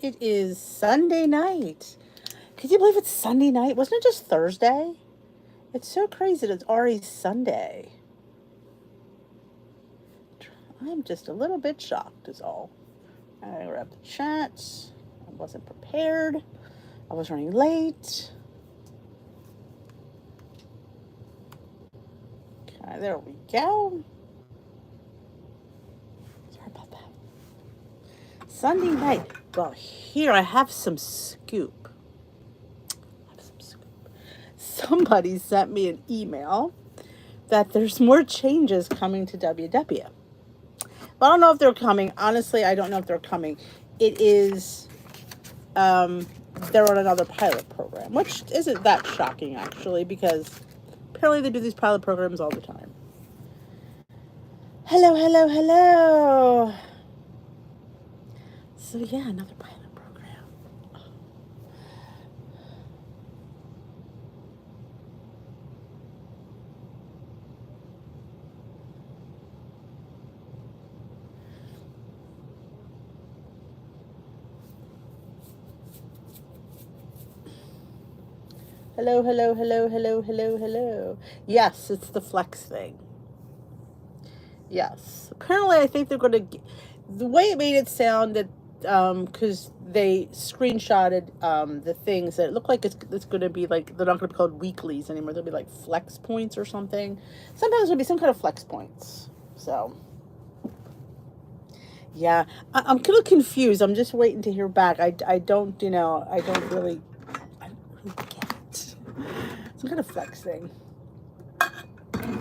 It is Sunday night. Can you believe it's Sunday night? Wasn't it just Thursday? It's so crazy that it's already Sunday. I'm just a little bit shocked, is all. I grabbed the chat. I wasn't prepared. I was running late. Okay, there we go. Sorry about that. Sunday night. Well, here I have some scoop. Somebody sent me an email that there's more changes coming to WW. But I don't know if they're coming. Honestly, I don't know if they're coming. It is, they're on another pilot program, which isn't that shocking, actually, because apparently they do these pilot programs all the time. Hello, hello, hello. So, yeah, another pilot program. Hello, hello, hello, hello, hello, hello. Yes, it's the flex thing. Yes. Apparently, I think they're going to. The way it made it sound that, because they screenshotted the things that it looked like it's going to be like they're not going to be called weeklies anymore. They'll be like flex points or something. Sometimes there'll be some kind of flex points. So, yeah, I'm a little confused. I'm just waiting to hear back. I don't, I don't really get it. Some kind of flex thing.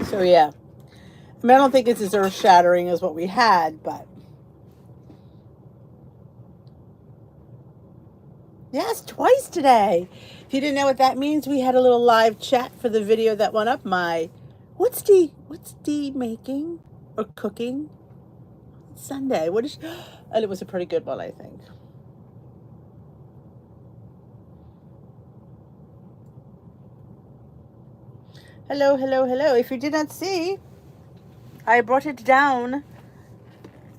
So, yeah. I mean, I don't think it's as earth shattering as what we had, but. Yes, twice today. If you didn't know what that means, we had a little live chat for the video that went up. What's D making or cooking? Sunday. What is? And it was a pretty good one, I think. Hello, hello, hello. If you did not see, I brought it down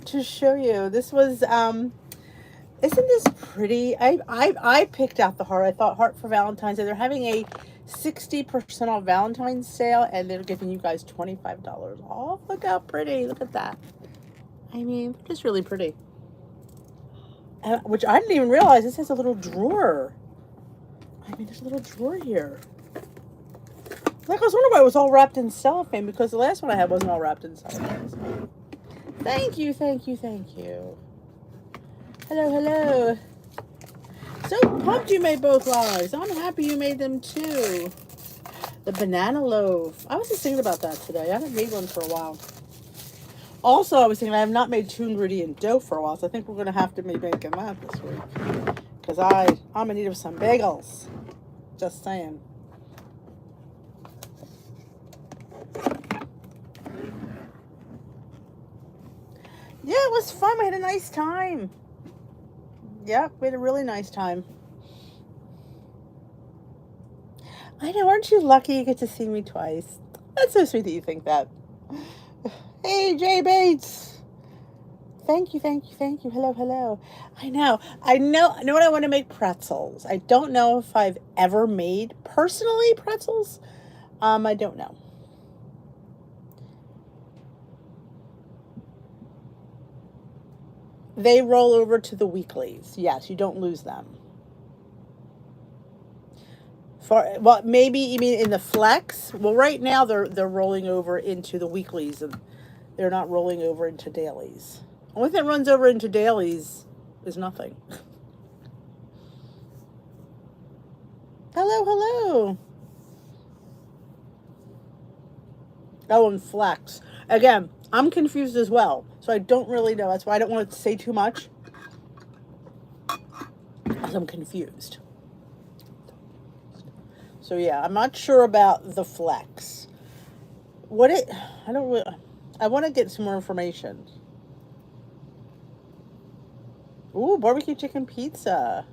to show you. This was isn't this pretty? I picked out the heart. I thought heart for Valentine's Day. They're having a 60% off Valentine's sale, and they're giving you guys $25 off. Look how pretty. Look at that. I mean, it's really pretty. Which I didn't even realize. This has a little drawer. I mean, there's a little drawer here. Like, I was wondering why it was all wrapped in cellophane, because the last one I had wasn't all wrapped in cellophane. So. Thank you, thank you, thank you. Hello, hello. So pumped you made both lives. I'm happy you made them too. The banana loaf. I was just thinking about that today. I haven't made one for a while. Also, I was thinking I have not made 2-ingredient dough for a while, so I think we're going to have to be making that this week. Because I'm in need of some bagels. Just saying. Yeah, it was fun. We had a nice time. Yep, we had a really nice time. I know, aren't you lucky you get to see me twice? That's so sweet that you think that. Hey, Jay Bates. Thank you, thank you, thank you. Hello, hello. I know what I want to make pretzels. I don't know if I've ever made personally pretzels. I don't know. They roll over to the weeklies. Yes, you don't lose them. Well, maybe you mean in the flex. Well, right now they're rolling over into the weeklies, and they're not rolling over into dailies. Only thing that runs over into dailies is nothing. Hello, hello. Oh, and flex. Again, I'm confused as well, so I don't really know. That's why I don't want to say too much, because I'm confused. So yeah, I'm not sure about the flex. I don't really, I want to get some more information. Ooh, barbecue chicken pizza.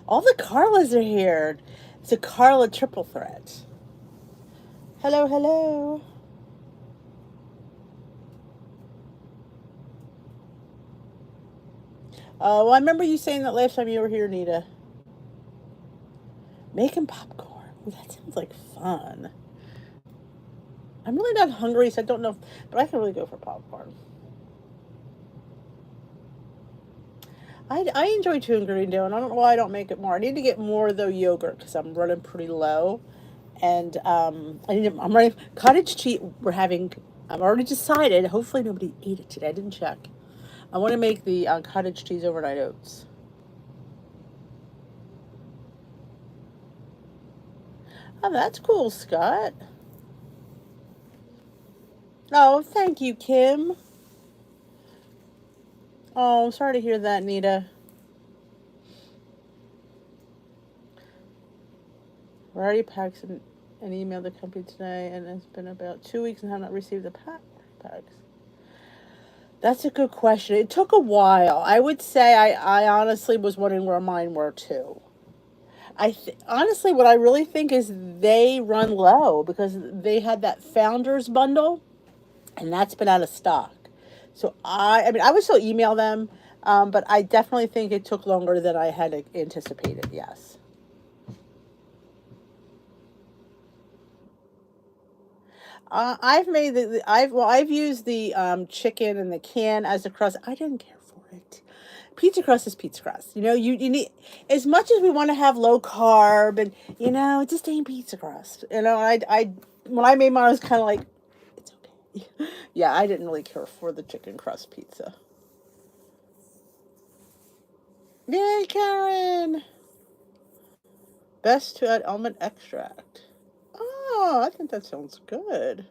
All the Carlas are here. It's a Carla triple threat. Hello, hello. Well, I remember you saying that last time you were here, Nita. Making popcorn. Ooh, that sounds like fun. I'm really not hungry, so I don't know, but I can really go for popcorn. I enjoy chewing green dough, and I don't know why I don't make it more. I need to get more though yogurt because I'm running pretty low, and I'm running cottage cheese. We're having. I've already decided. Hopefully nobody ate it today. I didn't check. I want to make the cottage cheese overnight oats. Oh, that's cool, Scott. Oh, thank you, Kim. Oh, sorry to hear that, Nita. We already packed an email to the company today, and it's been about 2 weeks and have not received the packs. That's a good question. It took a while. I would say I honestly was wondering where mine were too. Honestly, what I really think is they run low because they had that founders bundle, and that's been out of stock. So I mean, I would still email them, but I definitely think it took longer than I had anticipated. Yes. I've made I've used the chicken and the can as a crust. I didn't care for it. Pizza crust is pizza crust. You know, you need as much as we want to have low carb and it just ain't pizza crust. I when I made mine, I was kind of like, it's okay. Yeah, I didn't really care for the chicken crust pizza. Yay, Karen! Best to add almond extract. Oh, I think that sounds good.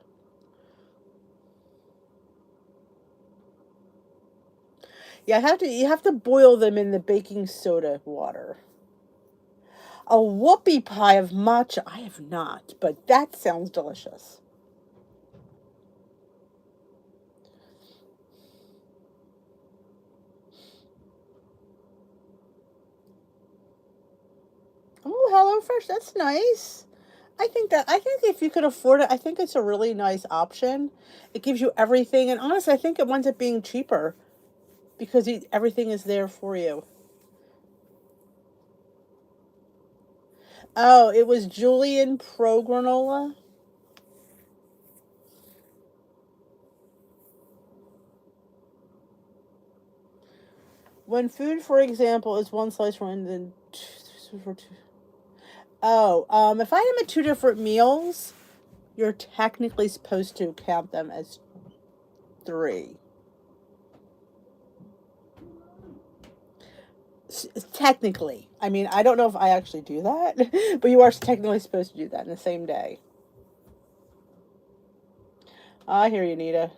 Yeah, you have to boil them in the baking soda water. A whoopie pie of matcha. I have not, but that sounds delicious. Oh, HelloFresh, that's nice. I think if you could afford it, I think it's a really nice option. It gives you everything, and honestly, I think it winds up being cheaper because everything is there for you. Oh, it was Julian Pro granola. When food, for example, is one slice rather than two for two. Oh, if I am at two different meals, you're technically supposed to count them as three. Technically. I mean, I don't know if I actually do that, but you are technically supposed to do that in the same day. I hear you, Nita.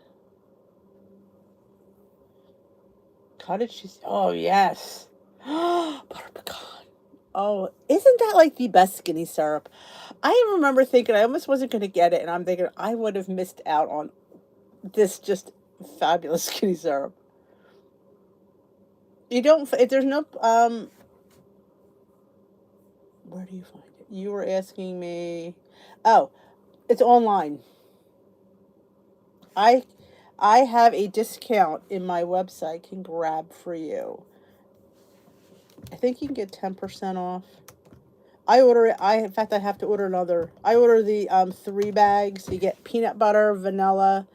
Cottage cheese. Oh, yes. Butter pecan. Oh, isn't that like the best skinny syrup? I remember thinking I almost wasn't going to get it, and I'm thinking I would have missed out on this just fabulous skinny syrup. You don't, if there's no, where do you find it? You were asking me. Oh, it's online. I I have a discount in my website can grab for you. I think you can get 10% off. I order it. In fact I have to order another. I order the 3 bags. You get peanut butter, vanilla,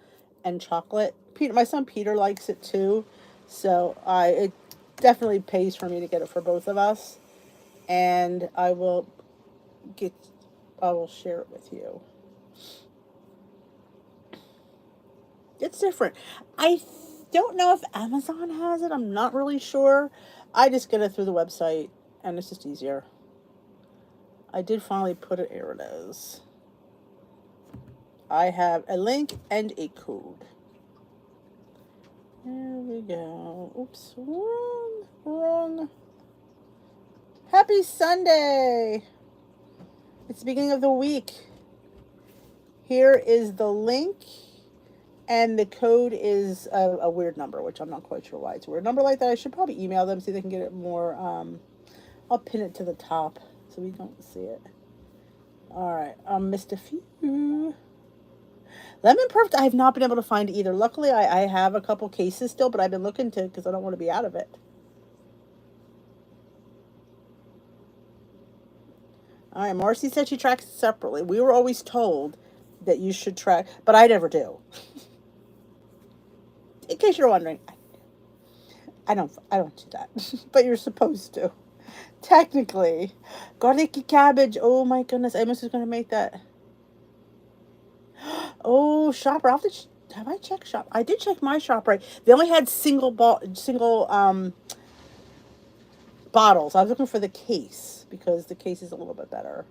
and chocolate. My son Peter likes it too. So I it definitely pays for me to get it for both of us. And get I will share it with you. It's different. I don't know if Amazon has it. I'm not really sure. I just get it through the website, and it's just easier. I did finally put it. Here it is. I have a link and a code. There we go. Oops, wrong. Happy Sunday. It's the beginning of the week. Here is the link. And the code is a weird number, which I'm not quite sure why it's a weird number like that. I should probably email them, see if they can get it more. I'll pin it to the top so we don't see it. All right, missed a few. Lemon Perfect, I have not been able to find either. Luckily, I have a couple cases still, but I've been looking to because I don't want to be out of it. All right, Marcy said she tracks it separately. We were always told that you should track, but I never do. In case you're wondering, I don't do that, but you're supposed to. Technically, garlicky cabbage. Oh my goodness, Amos is gonna make that. Oh, shopper. Have I checked shop? I did check my shop right. They only had single bottles. I was looking for the case because the case is a little bit better.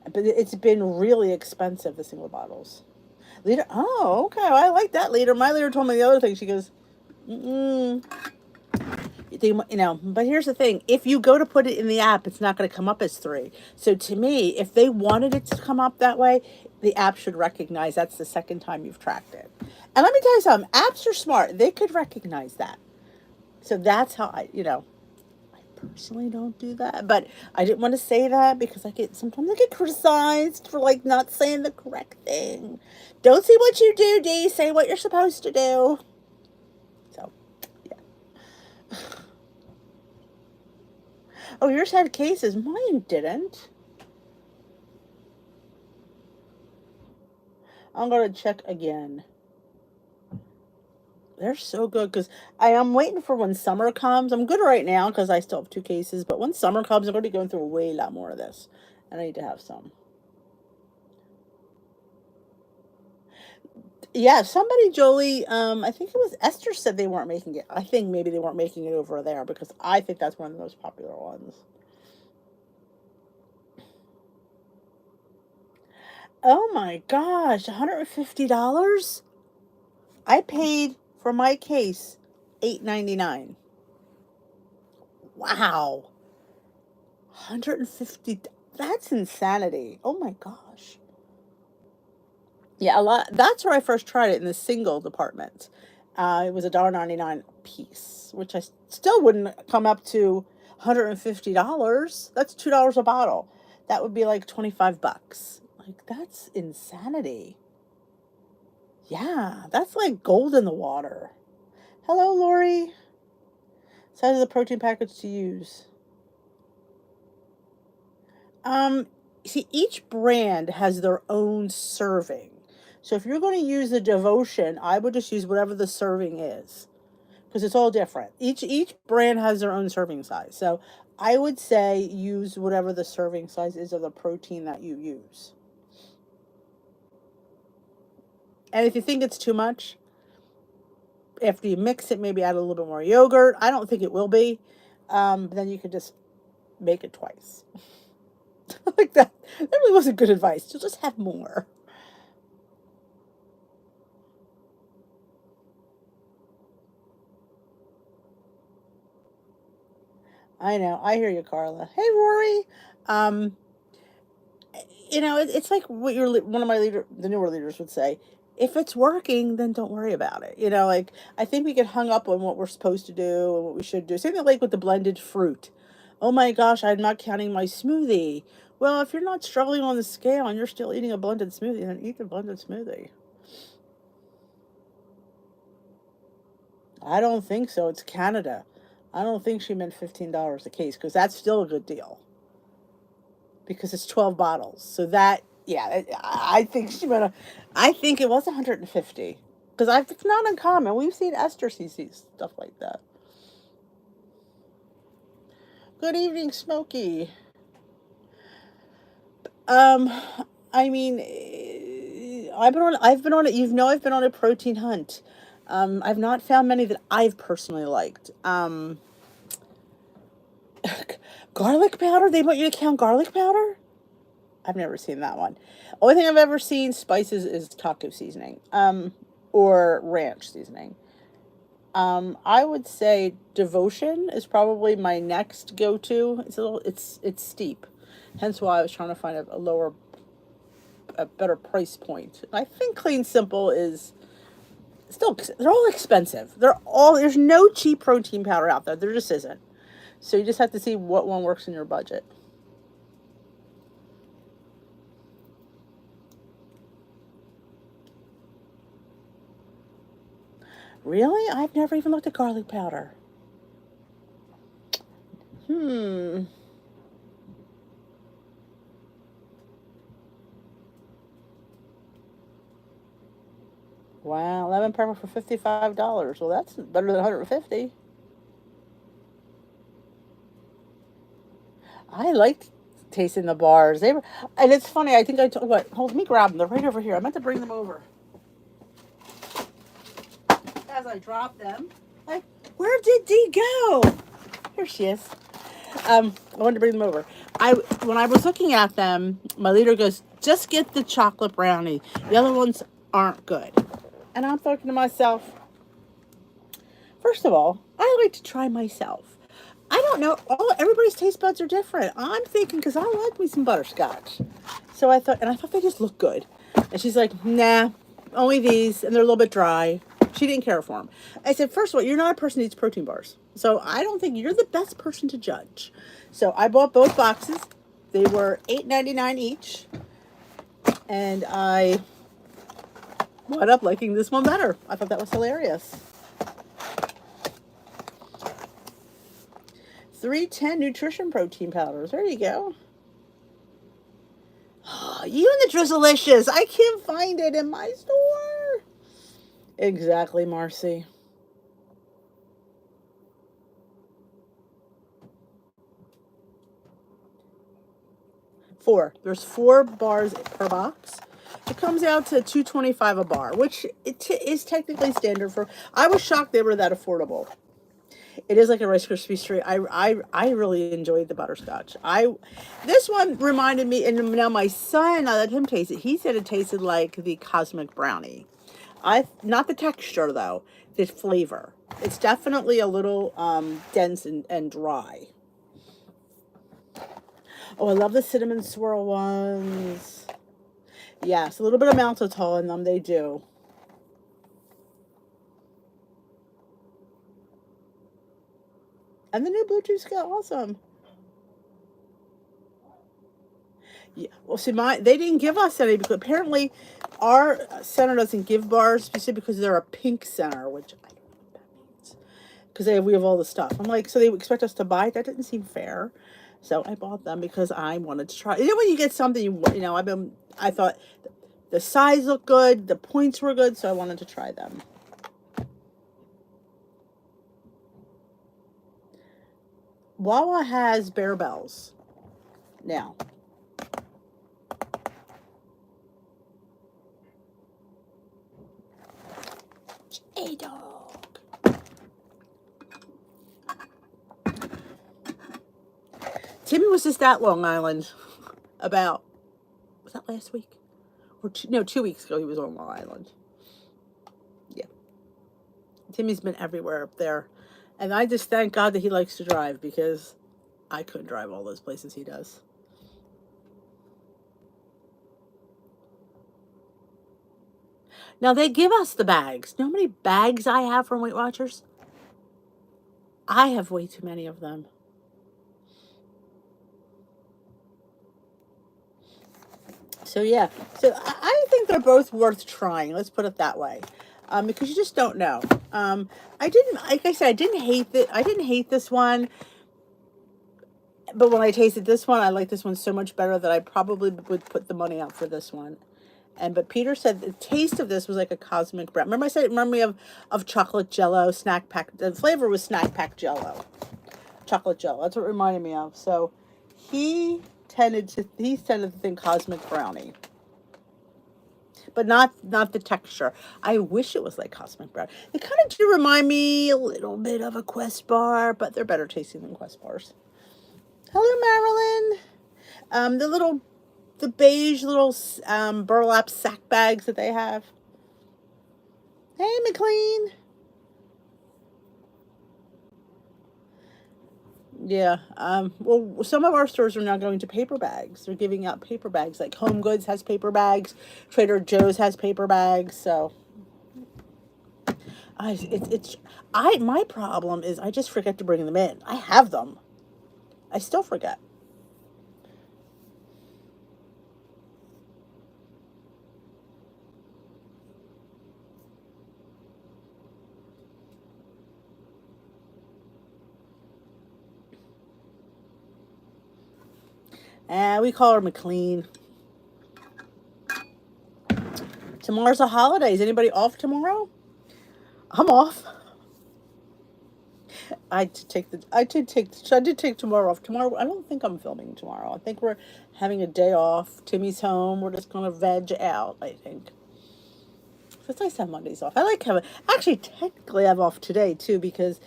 But it's been really expensive, the single bottles. Leader, oh, okay. Well, I like that leader. My leader told me the other thing. She goes, mm, but here's the thing. If you go to put it in the app, it's not going to come up as three. So to me, if they wanted it to come up that way, the app should recognize that's the second time you've tracked it. And let me tell you something. Apps are smart. They could recognize that. So that's how I personally don't do that. But I didn't want to say that because sometimes I get criticized for like not saying the correct thing. Don't say what you do, D. Say what you're supposed to do. So, yeah. Oh, yours had cases. Mine didn't. I'm going to check again. They're so good because I am waiting for when summer comes. I'm good right now because I still have two cases. But when summer comes, I'm going to be going through a way lot more of this. And I need to have some. Yeah, somebody, Jolie, I think it was Esther said they weren't making it. I think maybe they weren't making it over there because I think that's one of the most popular ones. Oh my gosh, $150? I paid for my case $8.99. Wow. 150. That's insanity. Oh my gosh. Yeah, a lot. That's where I first tried it in the single department. It was $1.99 a piece, which I still wouldn't come up to $150. That's $2 a bottle. That would be like 25 bucks. Like that's insanity. Yeah, that's like gold in the water. Hello, Lori. Size of the protein package to use. Um, See, each brand has their own serving. So if you're going to use the devotion, I would just use whatever the serving is because it's all different. Each brand has their own serving size. So I would say use whatever the serving size is of the protein that you use. And if you think it's too much, after you mix it, maybe add a little bit more yogurt. I don't think it will be. Then you could just make it twice. Like that. That really wasn't good advice. You'll just have more. I know. I hear you, Carla. Hey, Rory. Um, it's like what one of the newer leaders would say. If it's working, then don't worry about it. Like I think we get hung up on what we're supposed to do and what we should do. Same thing like with the blended fruit. Oh my gosh, I'm not counting my smoothie. Well, if you're not struggling on the scale and you're still eating a blended smoothie, then eat the blended smoothie. I don't think so. It's Canada. I don't think she meant $15 a case because that's still a good deal because it's 12 bottles. So that, yeah, I think she meant I think it was 150 because it's not uncommon. We've seen Esther CC stuff like that. Good evening, Smokey. Um, I mean, I've been on it. I've been on a protein hunt. I've not found many that I've personally liked. Garlic powder? They want you to count garlic powder? I've never seen that one. Only thing I've ever seen spices is taco seasoning, or ranch seasoning. I would say devotion is probably my next go-to. It's steep, hence why I was trying to find a better price point. I think Clean Simple is still, they're all expensive. There's no cheap protein powder out there. There just isn't. So you just have to see what one works in your budget. Really? I've never even looked at garlic powder. Hmm. Wow, lemon pepper for $55. Well, that's better than 150. I liked tasting the bars. They were, and it's funny. I think I told what. Hold, let me grab them. They're right over here. I meant to bring them over as I dropped them. Like, where did Dee go? Here she is. I wanted to bring them over. When I was looking at them, my leader goes, "Just get the chocolate brownie. The other ones aren't good." And I'm thinking to myself, first of all, I like to try myself. I don't know. Everybody's taste buds are different. I'm thinking because I like me some butterscotch. So I thought, and I thought they just look good. And she's like, "Nah, only these, and they're a little bit dry." She didn't care for them. I said, first of all, you're not a person who eats protein bars. So I don't think you're the best person to judge. So I bought both boxes. They were $8.99 each. And I wound up liking this one better. I thought that was hilarious. 310 nutrition protein powders. There you go. You and the Drizzlicious. I can't find it in my store. Exactly, Marcy. There's 4 bars per box. It comes out to $2.25 a bar, which is technically standard for. I was shocked they were that affordable. It is like a Rice Krispie treat. I really enjoyed the butterscotch. This one reminded me, and now my son, I let him taste it. He said it tasted like the Cosmic Brownie. Not the texture though, the flavor. It's definitely a little dense and dry. Oh, I love the cinnamon swirl ones. Yes, a little bit of maltitol in them. They do. And the new Bluetooth scale, awesome. Yeah. Well, see, they didn't give us any because apparently our center doesn't give bars specifically because they're a pink center, which I don't know what that means. Because we have all the stuff. I'm like, so they expect us to buy it? That didn't seem fair. So I bought them because I wanted to try. You know, when you get something, I thought the size looked good, the points were good, so I wanted to try them. Wawa has Bear Bells now. Hey, dog. Timmy was just at Long Island was that last week? Or 2 weeks ago he was on Long Island. Yeah. Timmy's been everywhere up there. And I just thank God that he likes to drive because I couldn't drive all those places he does. Now they give us the bags. You know how many bags I have from Weight Watchers? I have way too many of them. So yeah, I think they're both worth trying. Let's put it that way, because you just don't know. I didn't, like I said, I didn't hate this one, but when I tasted this one, I like this one so much better that I probably would put the money out for this one. But Peter said the taste of this was like a cosmic brown. Remember I said it reminded me of chocolate Jello snack pack. The flavor was snack pack Jello, chocolate Jello. That's what it reminded me of. So he tended to think cosmic brownie, but not the texture. I wish it was like cosmic brownie. They kind of do remind me a little bit of a Quest bar, but they're better tasting than Quest bars. Hello, Marilyn. The beige little burlap sack bags that they have. Hey, McLean. Yeah. Well, some of our stores are now going to paper bags. They're giving out paper bags. Like Home Goods has paper bags. Trader Joe's has paper bags. So, my problem is I just forget to bring them in. I have them. I still forget. We call her McLean. Tomorrow's a holiday. Is anybody off tomorrow? I'm off. I did take tomorrow off. Tomorrow, I don't think I'm filming tomorrow. I think we're having a day off. Timmy's home. We're just gonna veg out, I think. So it's nice to have Mondays off. I like having, actually, technically I'm off today too, because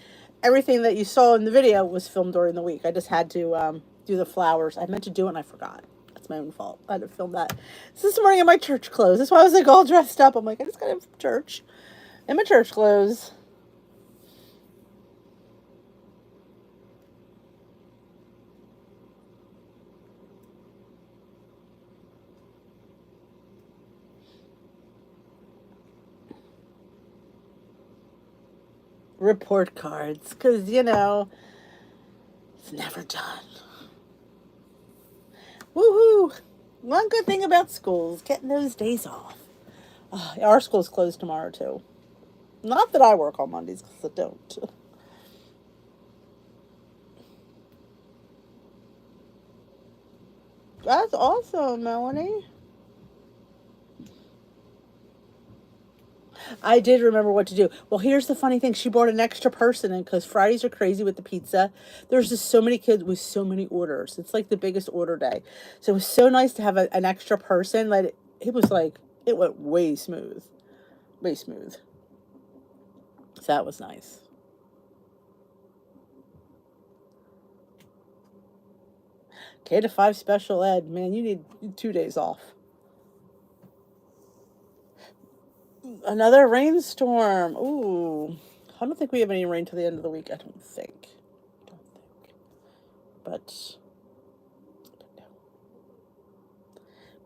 everything that you saw in the video was filmed during the week. I just had to do the flowers. I meant to do it and I forgot. That's my own fault. I had to film that. So this morning in my church clothes. That's why I was like all dressed up. I'm like, I just got in from church in my church clothes. Report cards, because it's never done. Woohoo! One good thing about schools, getting those days off. Our school's closed tomorrow too. Not that I work on Mondays, because I don't. That's awesome, Melanie. I did remember what to do. Well, here's the funny thing. She brought an extra person in because Fridays are crazy with the pizza. There's just so many kids with so many orders. It's like the biggest order day. So it was so nice to have an extra person. Like it was like, it went way smooth. Way smooth. So that was nice. K to 5 special ed. Man, you need 2 days off. Another rainstorm. Ooh. I don't think we have any rain till the end of the week. I don't think. But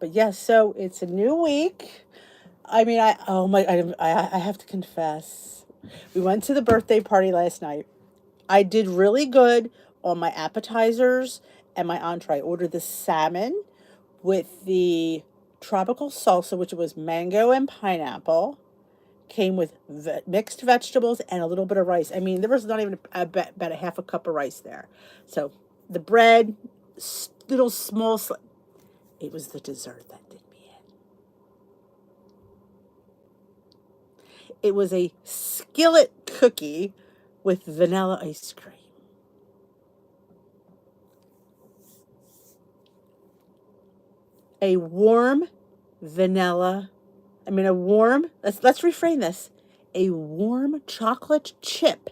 yes, so it's a new week. I mean, I have to confess. We went to the birthday party last night. I did really good on my appetizers and my entree. I ordered the salmon with the tropical salsa, which was mango and pineapple. Came with mixed vegetables and a little bit of rice. I mean, there was not even about a half a cup of rice there. So the bread, little small, it was the dessert that did me in. It was a skillet cookie with vanilla ice cream. A warm vanilla, let's reframe this. A warm chocolate chip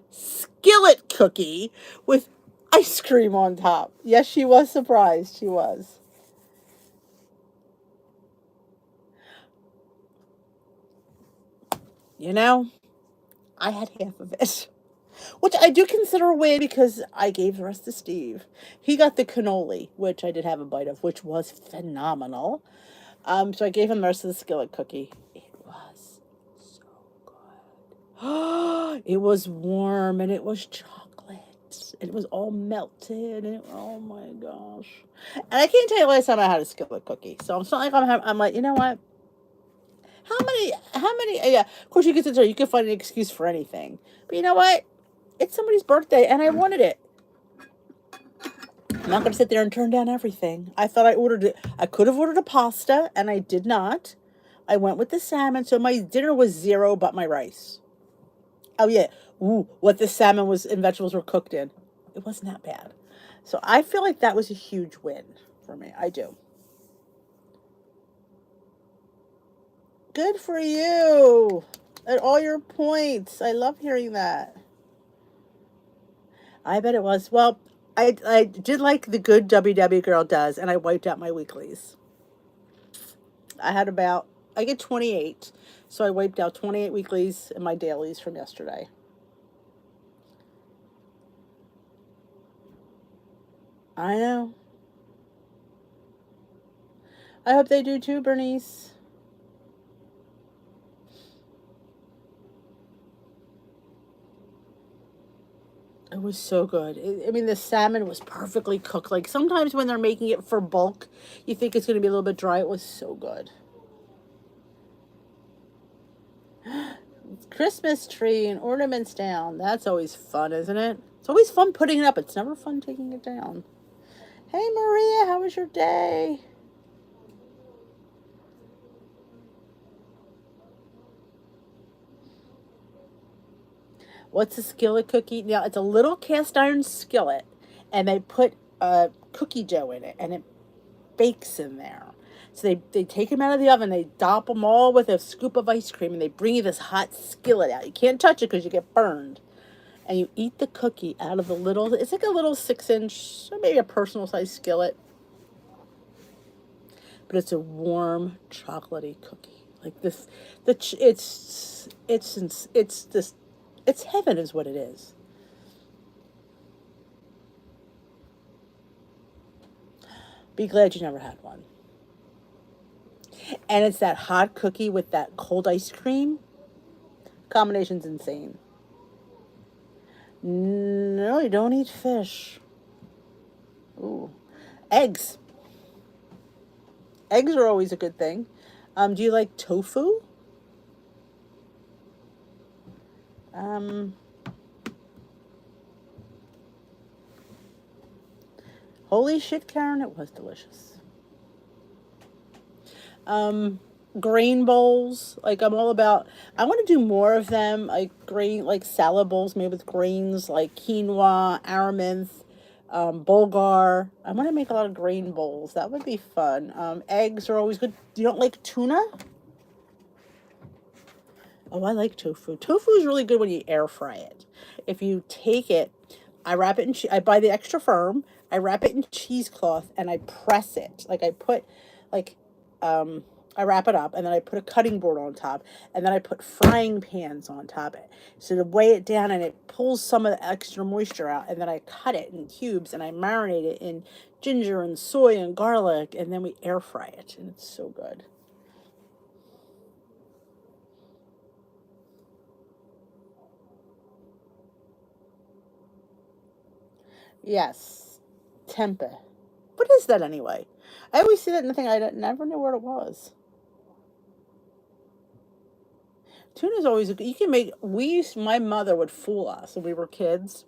skillet cookie with ice cream on top. Yes, she was surprised. She was. I had half of it, which I do consider a win because I gave the rest to Steve. He got the cannoli, which I did have a bite of, which was phenomenal. So I gave him the rest of the skillet cookie. It was so good. It was warm and it was chocolate. It was all melted and oh my gosh. And I can't tell you last time I had a skillet cookie. So it's not like I'm like, you know what? Yeah, of course you can find an excuse for anything. But you know what? It's somebody's birthday and I wanted it. I'm not going to sit there and turn down everything. I thought I ordered it. I could have ordered a pasta and I did not. I went with the salmon. So my dinner was 0 but my rice. Oh yeah. Ooh, what the salmon was and vegetables were cooked in. It wasn't that bad. So I feel like that was a huge win for me. I do. Good for you. At all your points. I love hearing that. I bet it was. Well, I did like the good WW girl does, and I wiped out my weeklies. I get 28, so I wiped out 28 weeklies and my dailies from yesterday. I know. I hope they do too, Bernice. It was so good. I mean, the salmon was perfectly cooked. Like sometimes when they're making it for bulk, you think it's going to be a little bit dry. It was so good. Christmas tree and ornaments down. That's always fun, isn't it? It's always fun putting it up. It's never fun taking it down. Hey, Maria, how was your day? What's a skillet cookie? Now, it's a little cast iron skillet, and they put cookie dough in it, and it bakes in there. So they take them out of the oven, they dop them all with a scoop of ice cream, and they bring you this hot skillet out. You can't touch it because you get burned. And you eat the cookie out of the little, it's like a little 6-inch, maybe a personal size skillet. But it's a warm, chocolatey cookie. Like this, it's heaven is what it is. Be glad you never had one. And it's that hot cookie with that cold ice cream. Combination's insane. No, you don't eat fish. Ooh. Eggs. Eggs are always a good thing. Do you like tofu? Um, Holy shit, Karen, it was delicious. Grain bowls, like I'm all about. I want to do more of them, like grain, like salad bowls made with grains, like quinoa, amaranth, bulgur. I want to make a lot of grain bowls. That would be fun. Eggs are always good. You don't like tuna? Oh, I like tofu. Tofu is really good when you air fry it. If you take it, I wrap it in. I buy the extra firm. I wrap it in cheesecloth and I press it. Like I put, like, I wrap it up and then I put a cutting board on top and then I put frying pans on top. So to weigh it down and it pulls some of the extra moisture out and then I cut it in cubes and I marinate it in ginger and soy and garlic and then we air fry it and it's so good. Yes. Tempeh. What is that anyway? I always see that in the thing. Never knew what it was. Tuna is always you can make. My mother would fool us when we were kids.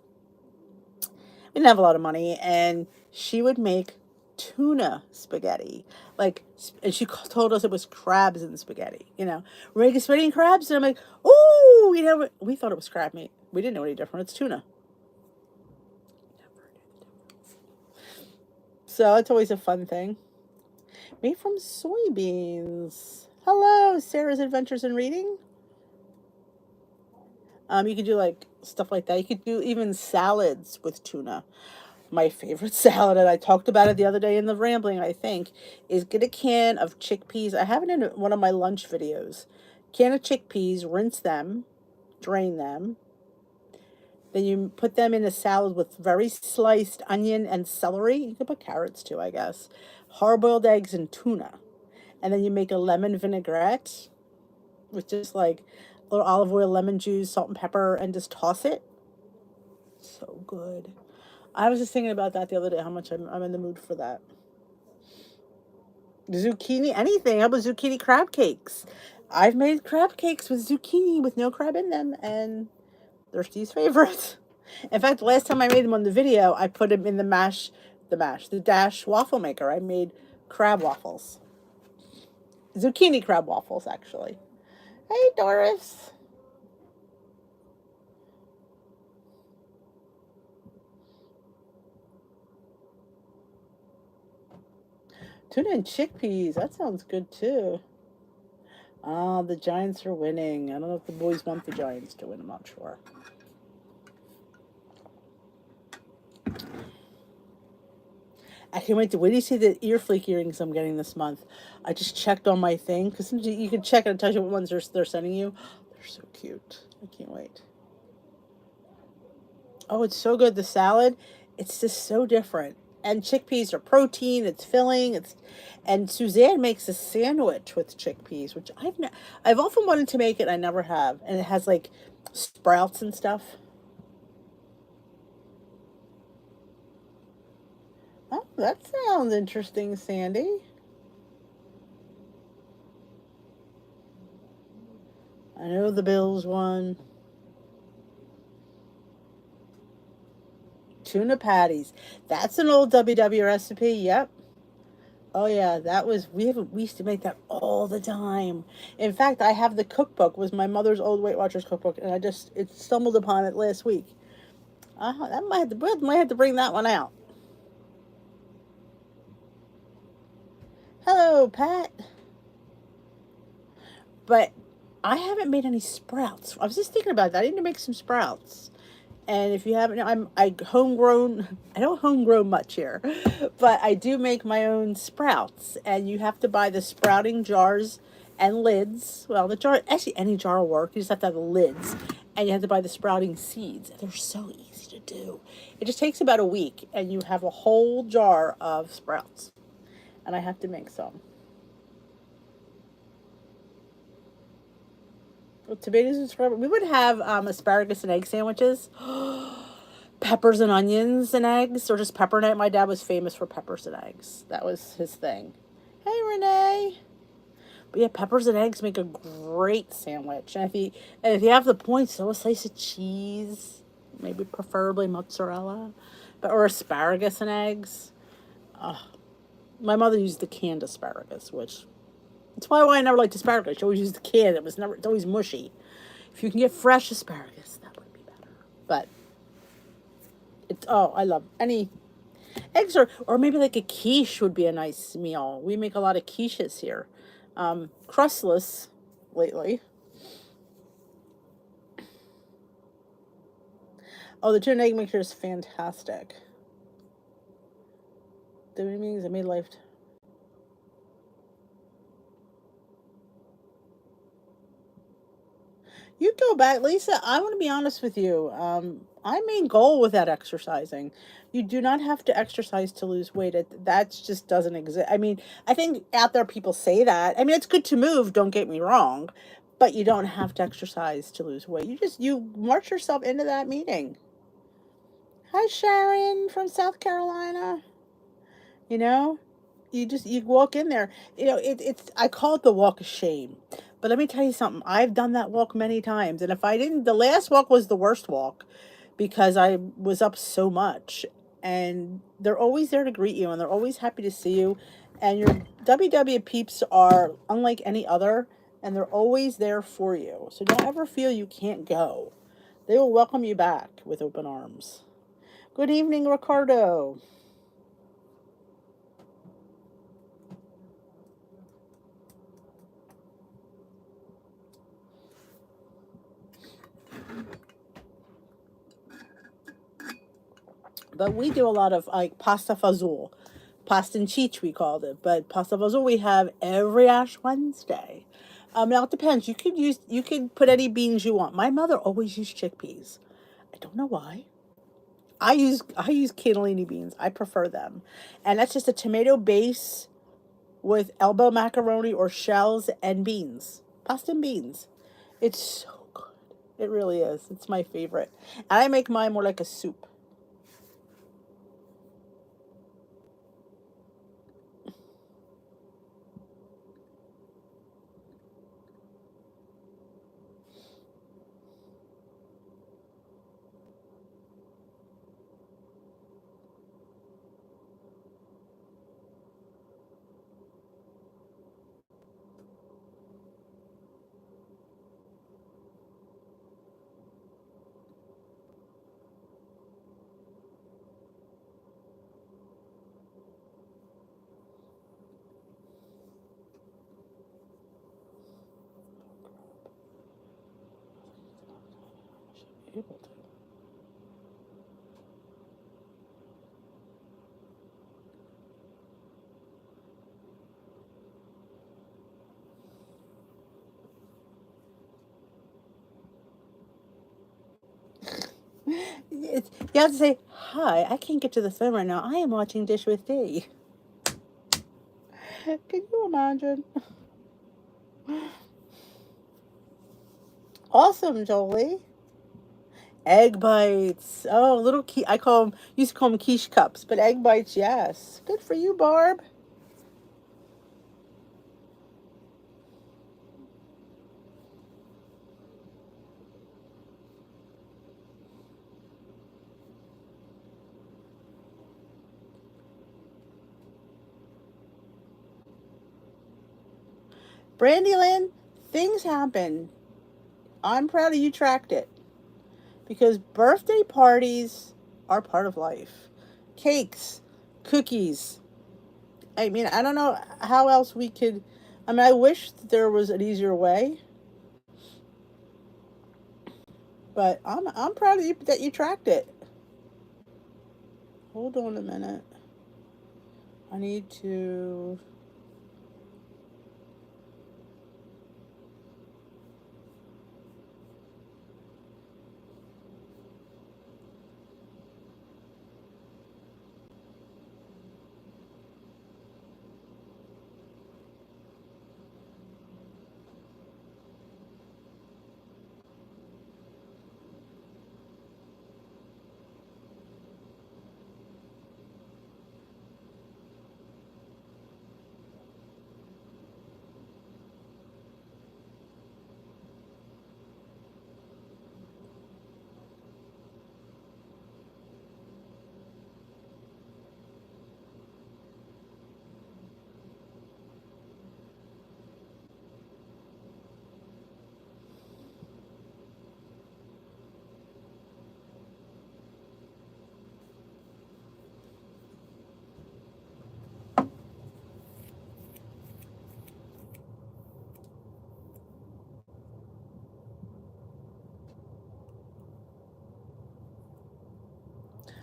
We didn't have a lot of money, and she would make tuna spaghetti. Like, and she told us it was crabs in the spaghetti. We're making spaghetti and crabs, and I'm like, oh, we thought it was crab meat. We didn't know any different. It's tuna. So it's always a fun thing. Made from soybeans. Hello, Sarah's Adventures in Reading. You could do like stuff like that. You could do even salads with tuna. My favorite salad, and I talked about it the other day in the rambling, I think, is get a can of chickpeas. I have it in one of my lunch videos. Can of chickpeas, rinse them, drain them. Then you put them in a salad with very sliced onion and celery. You could put carrots too, I guess. Hard boiled eggs and tuna. And then you make a lemon vinaigrette with just like a little olive oil, lemon juice, salt and pepper, and just toss it. So good. I was just thinking about that the other day, how much I'm in the mood for that. Zucchini, anything. How about zucchini crab cakes? I've made crab cakes with zucchini with no crab in them, and they're Steve's favorites. In fact, the last time I made them on the video, I put them in the Dash waffle maker. I made crab waffles. Zucchini crab waffles, actually. Hey, Doris. Tuna and chickpeas. That sounds good, too. Ah, the Giants are winning. I don't know if the boys want the Giants to win. I'm not sure. I can't wait to see the ear flake earrings I'm getting this month. I just checked on my thing because you can check and tell you what ones they're sending you. They're so cute. I can't wait. Oh, it's so good. The salad, it's just so different. And chickpeas are protein. It's filling. And Suzanne makes a sandwich with chickpeas, which I've often wanted to make it. I never have, and it has like sprouts and stuff. Oh, that sounds interesting, Sandy. I know the Bills won. Tuna patties. That's an old WW recipe. Yep. Oh yeah, that was we used to make that all the time. In fact, I have the cookbook was my mother's old Weight Watchers cookbook, and I just it stumbled upon it last week. That might have to bring that one out. Hello, Pat. But I haven't made any sprouts. I was just thinking about that. I need to make some sprouts. And if you haven't, I homegrown. I don't homegrow much here, but I do make my own sprouts. And you have to buy the sprouting jars and lids. Well, the jar actually any jar will work. You just have to have the lids, and you have to buy the sprouting seeds. They're so easy to do. It just takes about a week, and you have a whole jar of sprouts. And I have to make some. With tomatoes and scrub. We would have asparagus and egg sandwiches, peppers and onions and eggs, or just pepper and egg. My dad was famous for peppers and eggs. That was his thing. Hey, Renee. But yeah, peppers and eggs make a great sandwich. And if you have the points, throw a slice of cheese, maybe preferably mozzarella, but or asparagus and eggs. My mother used the canned asparagus, which that's why I never liked asparagus. She always used the canned. It's always mushy. If you can get fresh asparagus, that would be better. But it's I love any eggs or maybe like a quiche would be a nice meal. We make a lot of quiches here, crustless lately. Oh, the tuna egg mixture is fantastic. The means I made life. You go back, Lisa. I want to be honest with you. I main goal with that exercising. You do not have to exercise to lose weight. That just doesn't exist. I mean, I think out there people say that. I mean, it's good to move. Don't get me wrong, but you don't have to exercise to lose weight. You march yourself into that meeting. Hi, Sharon from South Carolina. You know, you walk in there. It's I call it the walk of shame. But let me tell you something. I've done that walk many times, and if I didn't, the last walk was the worst walk because I was up so much. And they're always there to greet you, and they're always happy to see you. And your WW peeps are unlike any other, and they're always there for you. So don't ever feel you can't go. They will welcome you back with open arms. Good evening, Ricardo. But we do a lot of like pasta fazool, pasta and cheech we called it. But pasta fazool we have every Ash Wednesday. Now it depends. You could put any beans you want. My mother always used chickpeas. I don't know why. I use cannellini beans. I prefer them, and that's just a tomato base with elbow macaroni or shells and beans, pasta and beans. It's so good. It really is. It's my favorite, and I make mine more like a soup. Able to. You have to say, hi, I can't get to the phone right now. I am watching Dish with D. Can you imagine? Awesome, Jolie. Egg bites. Oh, little I used to call them quiche cups, but egg bites, yes. Good for you, Barb. Brandy Lynn, things happen. I'm proud of you tracked it. Because birthday parties are part of life. Cakes, cookies. I mean, I don't know how else we could. I mean, I wish there was an easier way, but I'm proud of you that you tracked it. Hold on a minute. I need to.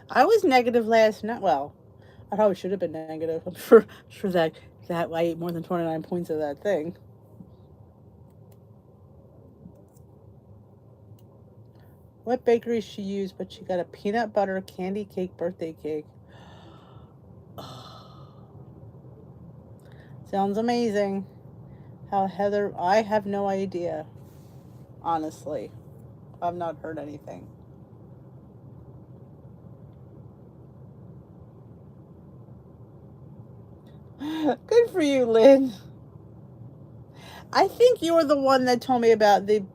I was negative last night. Well, I probably should have been negative. I'm sure that I ate more than 29 points of that thing. What bakery she used? But she got a peanut butter candy cake birthday cake. Sounds amazing. How Heather? I have no idea. Honestly, I've not heard anything. Good for you, Lynn. I think you were the one that told me about the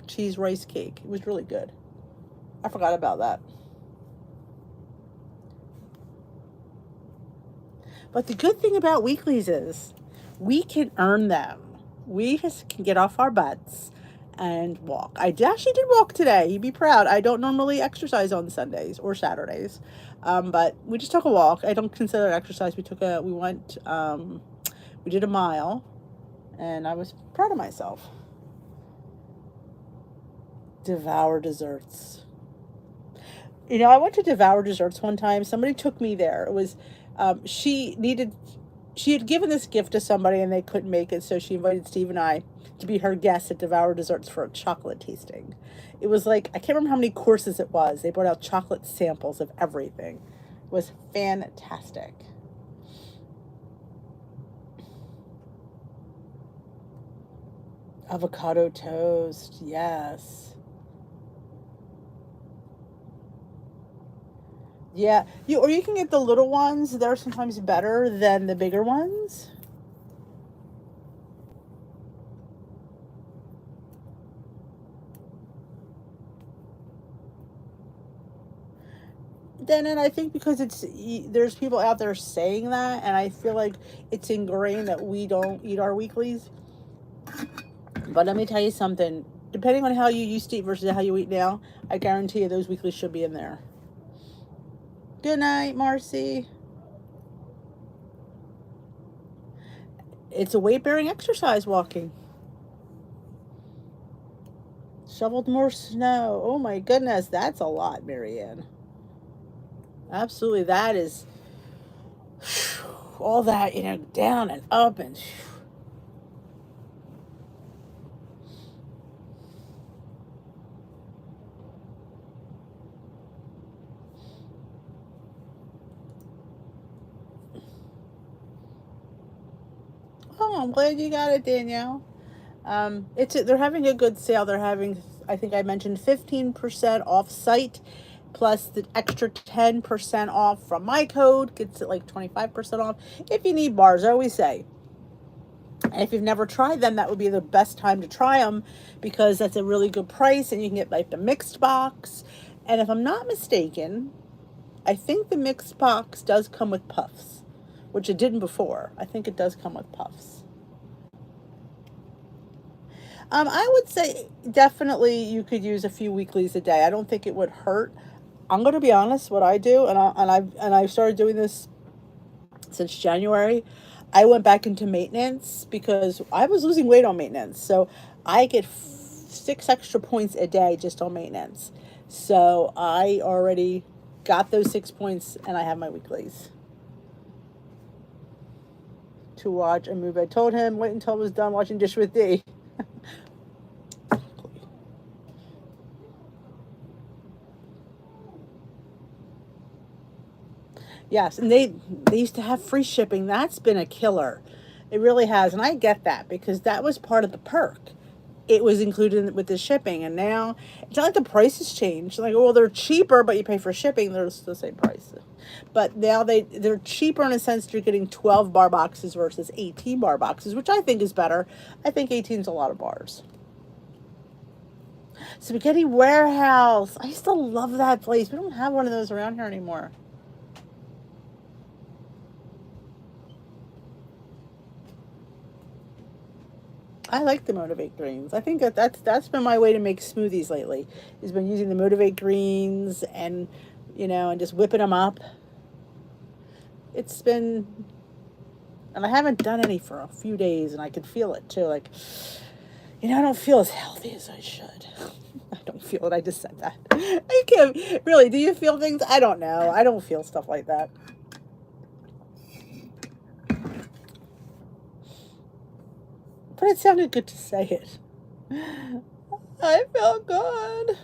cheese rice cake. It was really good. I forgot about that. But the good thing about weeklies is we can earn them. We just can get off our butts and walk. I actually did walk today. You'd be proud. I don't normally exercise on Sundays or Saturdays, but we just took a walk. I don't consider it exercise. We did a mile, and I was proud of myself. Devour desserts. You know, I went to Devour Desserts one time. Somebody took me there. It was, she had given this gift to somebody and they couldn't make it, so she invited Steve and I to be her guests at Devour Desserts for a chocolate tasting. It was like, I can't remember how many courses it was. They brought out chocolate samples of everything. It was fantastic. Avocado toast, yes. Yeah, or you can get the little ones. They're sometimes better than the bigger ones. Then, and I think because there's people out there saying that, and I feel like it's ingrained that we don't eat our weeklies. But let me tell you something. Depending on how you used to eat versus how you eat now, I guarantee you those weeklies should be in there. Good night, Marcy. It's a weight-bearing exercise, walking. Shoveled more snow. Oh my goodness, that's a lot, Marianne. Absolutely, that is all that, down and up and. Oh, I'm glad you got it, Danielle. They're having a good sale. They're having, I think I mentioned 15% off site, plus the extra 10% off from my code gets it like 25% off. If you need bars, I always say, and if you've never tried them, that would be the best time to try them, because that's a really good price, and you can get like the mixed box. And if I'm not mistaken, I think the mixed box does come with puffs, which it didn't before. I think it does come with puffs. I would say definitely you could use a few weeklies a day. I don't think it would hurt. I'm gonna be honest. What I do, and I've started doing this since January. I went back into maintenance because I was losing weight on maintenance. So I get 6 extra points a day just on maintenance. So I already got those 6 points, and I have my weeklies to watch a movie. I told him wait until I was done watching Dish with D. Yes, and they used to have free shipping. That's been a killer. It really has, and I get that because that was part of the perk. It was included with the shipping, and now it's not like the prices changed. Like, well, they're cheaper, but you pay for shipping. They're still the same price. But now they're cheaper in a sense. You're getting 12 bar boxes versus 18 bar boxes, which I think is better. I think 18 is a lot of bars. Spaghetti Warehouse. I still love that place. We don't have one of those around here anymore. I like the Motivate greens. I think that's been my way to make smoothies lately. Has been using the Motivate greens and and just whipping them up. It's been, and I haven't done any for a few days, and I can feel it too. Like, I don't feel as healthy as I should. I don't feel it. I just said that. I can't really. Do you feel things? I don't know. I don't feel stuff like that. But it sounded good to say it. I feel good.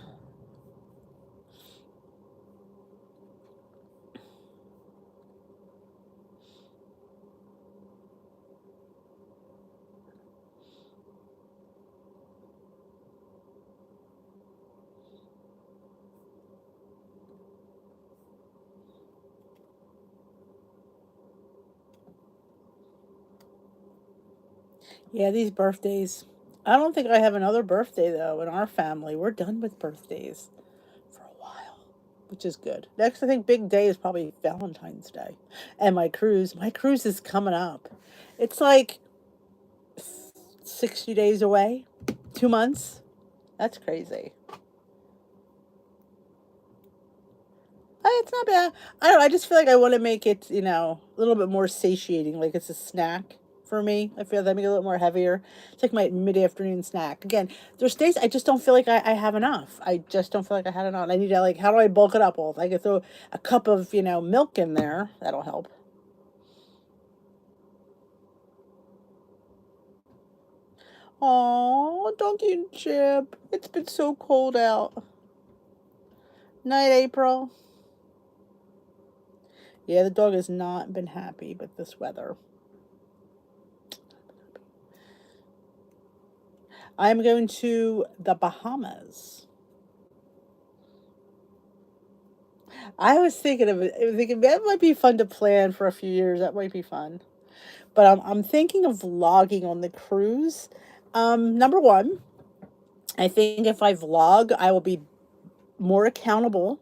Yeah, these birthdays. I don't think I have another birthday though in our family. We're done with birthdays for a while, which is good. Next, I think big day is probably Valentine's Day, and my cruise. My cruise is coming up. It's like 60 days away, 2 months. That's crazy. It's not bad. I don't know. I just feel like I want to make it, a little bit more satiating. Like it's a snack for me. I feel that make it a little more heavier. It's like my mid-afternoon snack. Again, there's days I just don't feel like I have enough. I just don't feel like I had enough. I need to like, how do I bulk it up? Well, if I could throw a cup of, milk in there, that'll help. Oh, Donkey and Chip. It's been so cold out. Night, April. Yeah, the dog has not been happy with this weather. I'm going to the Bahamas. I was thinking of it. I was thinking that might be fun to plan for a few years. That might be fun. But I'm thinking of vlogging on the cruise. Number one, I think if I vlog, I will be more accountable.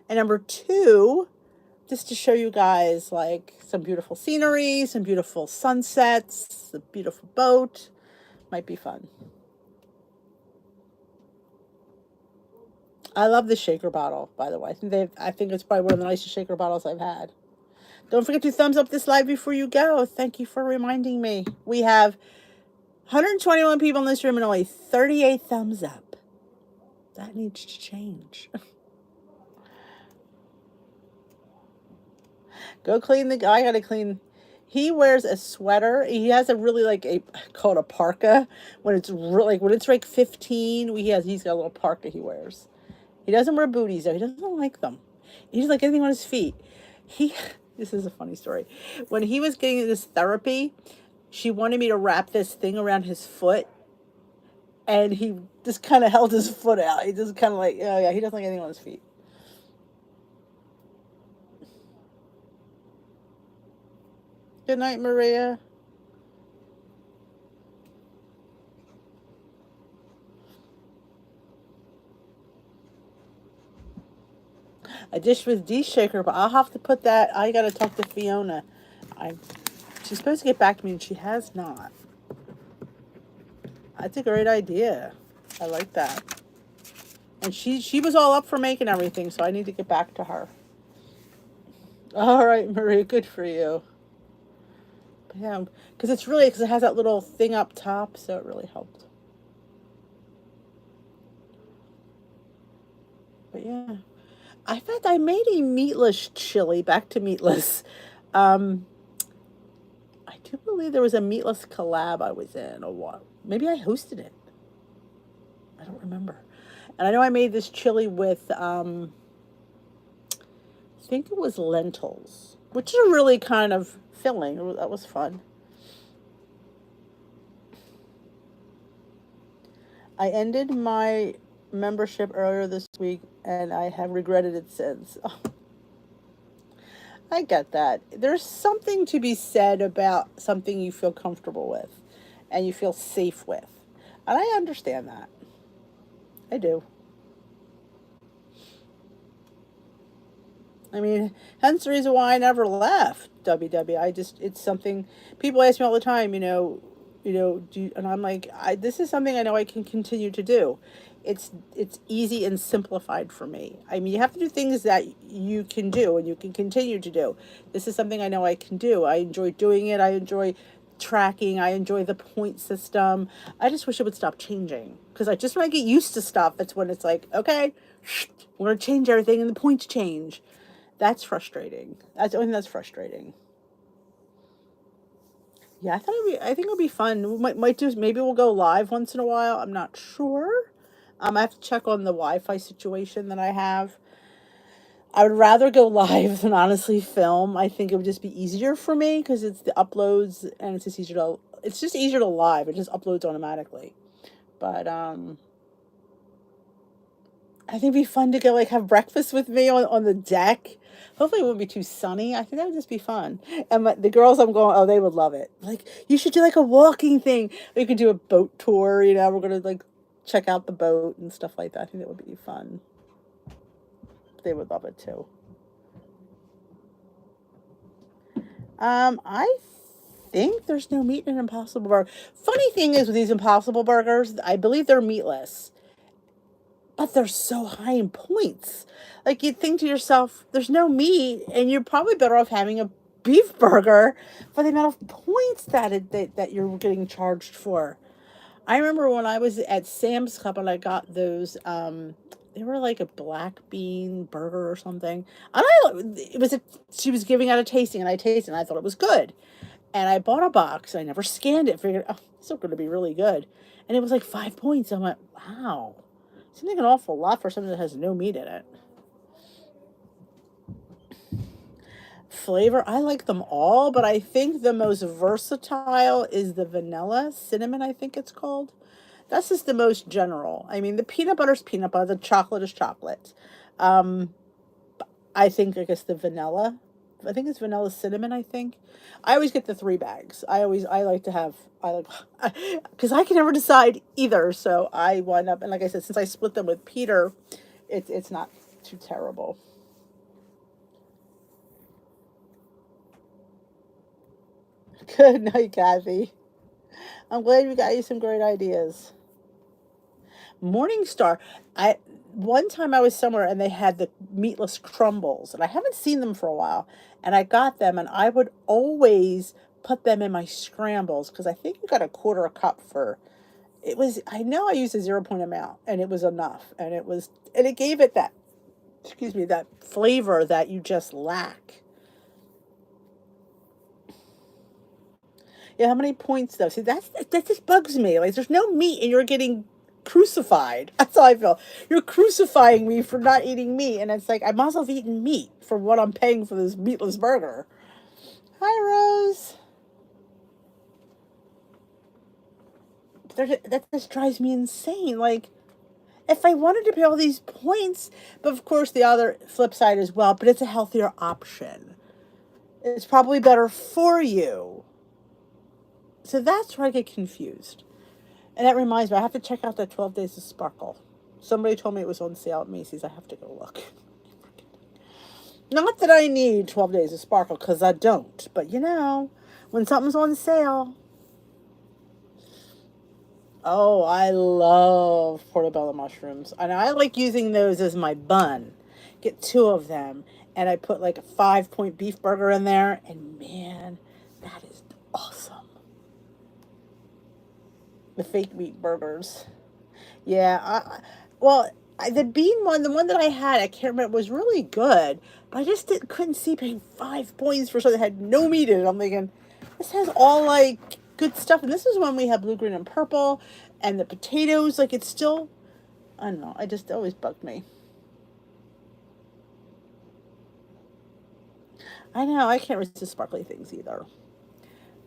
And number two, just to show you guys like some beautiful scenery, some beautiful sunsets, the beautiful boat. Might be fun. I love the shaker bottle, by the way. I think it's probably one of the nicest shaker bottles I've had. Don't forget to thumbs up this live before you go. Thank you for reminding me. We have 121 people in this room and only 38 thumbs up. That needs to change. Go clean the guy. I gotta clean. He wears a sweater. He has a really like a called a parka. When it's really like when it's like 15, he's got a little parka he wears. He doesn't wear booties though. He doesn't like them. He's like anything on his feet. He This is a funny story. When he was getting this therapy, she wanted me to wrap this thing around his foot, and he just kind of held his foot out. He just kind of like, oh yeah, he doesn't like anything on his feet. Good night, Maria. A dish with D shaker, but I'll have to put that. I gotta talk to Fiona. I She's supposed to get back to me, and she has not. That's a great idea. I like that. And she was all up for making everything, so I need to get back to her. All right, Marie, good for you. Yeah, because it has that little thing up top, so it really helped. But yeah, I fact I made a meatless chili. Back to meatless. Um, I do believe there was a meatless collab I was in, or what? Maybe I hosted it. I don't remember. And I know I made this chili with I think it was lentils, which are really kind of filling. That was fun. I ended my membership earlier this week, and I have regretted it since. Oh, I get that. There's something to be said about something you feel comfortable with and you feel safe with. And I understand that. I do. I mean, hence the reason why I never left WW. It's something people ask me all the time, and I'm like, this is something I know I can continue to do. It's easy and simplified for me. I mean, you have to do things that you can do and you can continue to do. This is something I know I can do. I enjoy doing it. I enjoy tracking. I enjoy the point system. I just wish it would stop changing, because I just when I get used to stuff, that's when it's like, okay, we're gonna change everything and the points change. That's frustrating. That's the only thing that's frustrating. Yeah, I think it'll be fun. We might do, maybe we'll go live once in a while. I'm not sure. I have to check on the Wi-Fi situation that I have. I would rather go live than honestly film. I think it would just be easier for me because it's the uploads, and it's just easier to live. It just uploads automatically. But I think it'd be fun to go like have breakfast with me on the deck. Hopefully it won't be too sunny. I think that would just be fun. And the girls I'm going, oh, they would love it. Like, you should do like a walking thing. We could do a boat tour, we're going to like check out the boat and stuff like that. I think that would be fun. They would love it too. I think there's no meat in an Impossible Burger. Funny thing is with these Impossible Burgers, I believe they're meatless, but they're so high in points. Like, you'd think to yourself, there's no meat, and you're probably better off having a beef burger for the amount of points that you're getting charged for. I remember when I was at Sam's Club and I got those. They were like a black bean burger or something. And she was giving out a tasting, and I tasted, and I thought it was good. And I bought a box. I never scanned it. Figured, oh, it's going to be really good. And it was like 5 points. I went, wow. Seems like an awful lot for something that has no meat in it. Flavor, I like them all, but I think the most versatile is the vanilla cinnamon, I think it's called. That's just the most general. I mean, the peanut butter is peanut butter, the chocolate is chocolate. Um, I guess the vanilla, I think it's vanilla cinnamon, I think. I always get the 3 bags. I like to have, I like, because I can never decide either. So I wind up, and like I said, since I split them with Peter, it's not too terrible. Good night, Kathy. I'm glad we got you some great ideas. Morningstar. I One time I was somewhere and they had the meatless crumbles, and I haven't seen them for a while. And I got them, and I would always put them in my scrambles because I think you got a quarter a cup for it was. I know I used a 0 point amount, and it was enough, and it gave it that, excuse me, that flavor that you just lack. Yeah, how many points though? See, that just bugs me. Like, there's no meat, and you're getting crucified. That's how I feel. You're crucifying me for not eating meat, and it's like I might as well have eaten meat for what I'm paying for this meatless burger. Hi, Rose. That just drives me insane. Like, if I wanted to pay all these points, but of course the other flip side as well, but it's a healthier option. It's probably better for you. So that's where I get confused. And that reminds me, I have to check out that 12 Days of Sparkle. Somebody told me it was on sale at Macy's. I have to go look. Not that I need 12 Days of Sparkle, because I don't. But when something's on sale. Oh, I love portobello mushrooms. And I like using those as my bun. Get two of them. And I put like a 5 point beef burger in there. And man, that is awesome. The fake meat burgers. Yeah. Well, the bean one, the one that I had, I can't remember, was really good. But I just couldn't see paying 5 points for something that had no meat in it. I'm thinking, this has all like good stuff. And this is when we have blue, green, and purple. And the potatoes, like it's still, I don't know. I just always bugged me. I know I can't resist sparkly things either.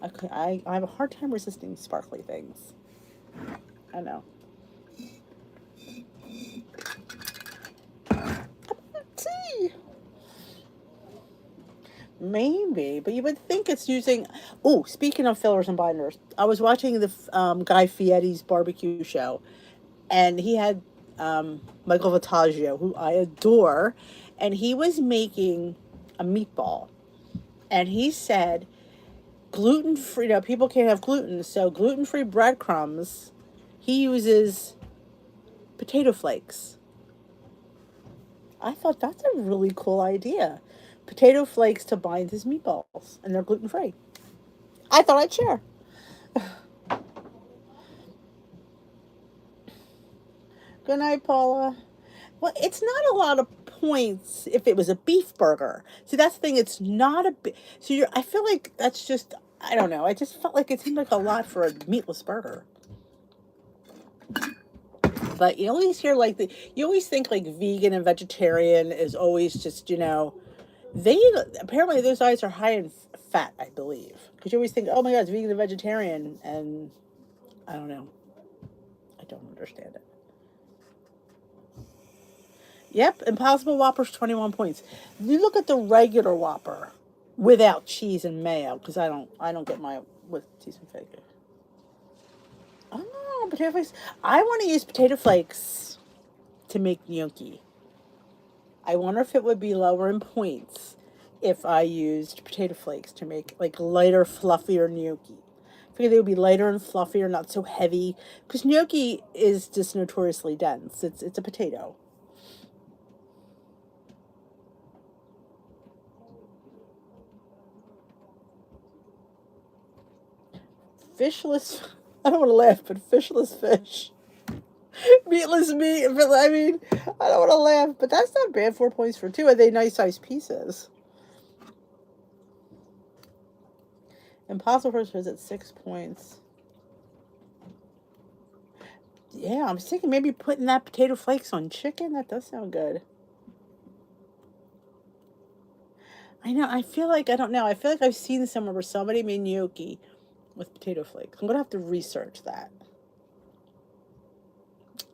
I have a hard time resisting sparkly things. I know. Tea. Maybe, but you would think it's using. Oh, speaking of fillers and binders, I was watching the Guy Fieri's barbecue show, and he had Michael Vitaggio, who I adore, and he was making a meatball, and he said gluten free. Now people can't have gluten, so gluten free breadcrumbs. He uses potato flakes. I thought that's a really cool idea. Potato flakes to bind his meatballs, and they're gluten free. I thought I'd share. Good night, Paula. Well, it's not a lot of points if it was a beef burger. See, that's the thing. It's not a. So you're. I feel like that's just. I don't know. I just felt like it seemed like a lot for a meatless burger. But you always hear like the. You always think like vegan and vegetarian is always just they apparently those diets are high in fat. I believe because you always think, oh my god, it's vegan and vegetarian, and I don't know. I don't understand it. Yep, Impossible Whopper's 21 points. You look at the regular Whopper without cheese and mayo because I don't get my with cheese and bacon. Oh, potato flakes. I want to use potato flakes to make gnocchi. I wonder if it would be lower in points if I used potato flakes to make like lighter, fluffier gnocchi. I figure they would be lighter and fluffier, not so heavy. Because gnocchi is just notoriously dense. It's a potato. Fishless. I don't want to laugh, but fishless fish. Meatless meat. I mean, I don't want to laugh, but that's not bad. 4 points for two. Are they nice sized pieces? Impossible First was at 6 points. Yeah, I'm thinking maybe putting that potato flakes on chicken. That does sound good. I know. I feel like I don't know. I feel like I've seen somewhere where somebody made gnocchi with potato flakes. I'm gonna have to research that.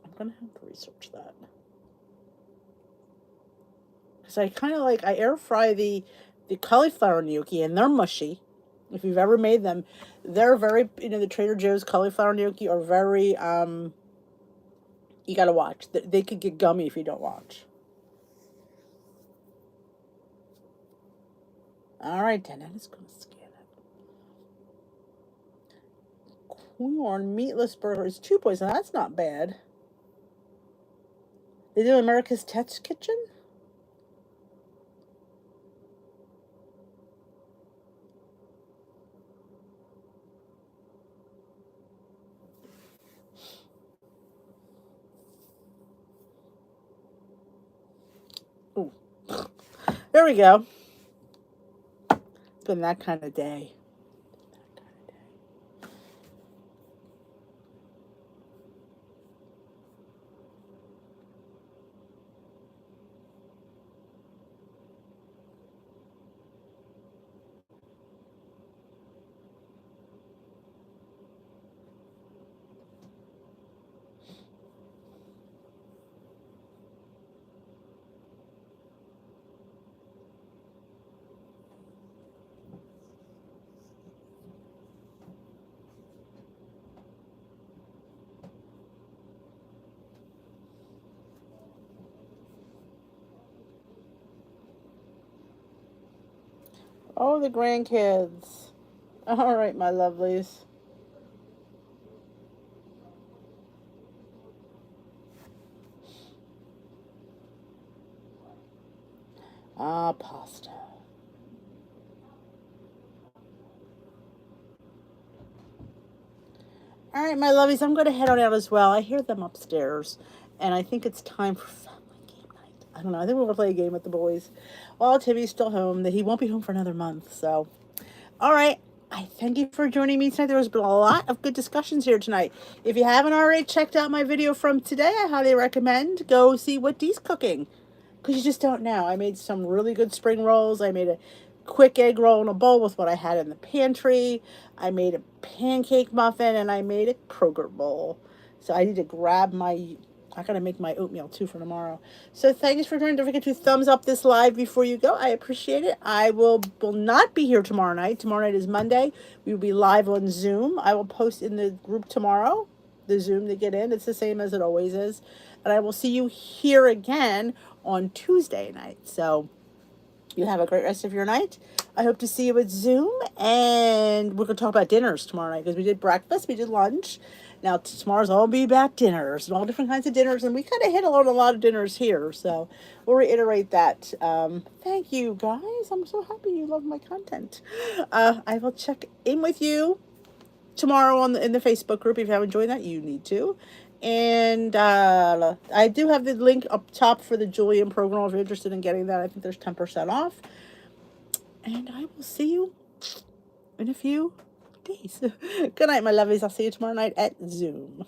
I'm gonna have to research that because I kind of like I air fry the cauliflower gnocchi and they're mushy. If you've ever made them, they're very the Trader Joe's cauliflower gnocchi are very you gotta watch. They could get gummy if you don't watch. All right, then I'm just gonna scan it. Corn meatless burger is 2 points. Now that's not bad. They do America's Test Kitchen. Ooh, there we go. It's been that kind of day. Oh, the grandkids. All right, my lovelies. Ah, pasta. All right, my lovies, I'm going to head on out as well. I hear them upstairs, and I think it's time for family game night. I don't know. I think we're going to play a game with the boys. Well, Timmy's still home. That he won't be home for another month. So, all right. I thank you for joining me tonight. There has been a lot of good discussions here tonight. If you haven't already checked out my video from today, I highly recommend go see what Dee's cooking, because you just don't know. I made some really good spring rolls. I made a quick egg roll in a bowl with what I had in the pantry. I made a pancake muffin, and I made a Kroger bowl. So I need to grab my, I gotta make my oatmeal too for tomorrow. So thanks for joining. Don't forget to thumbs up this live before you go. I appreciate it. I will not be here tomorrow night. Tomorrow night is Monday. We will be live on Zoom. I will post in the group tomorrow, the Zoom to get in. It's the same as it always is. And I will see you here again on Tuesday night. So you have a great rest of your night. I hope to see you at Zoom. And we're going to talk about dinners tomorrow night, because we did breakfast, we did lunch. Now tomorrow's all be about dinners and all different kinds of dinners. And we kind of hit on a lot of dinners here. So we'll reiterate that. Thank you, guys. I'm so happy you love my content. I will check in with you tomorrow in the Facebook group. If you haven't joined that, you need to. And I do have the link up top for the Julian program if you're interested in getting that. I think there's 10% off. And I will see you in a few days. Good night, my lovies. I'll see you tomorrow night at Zoom.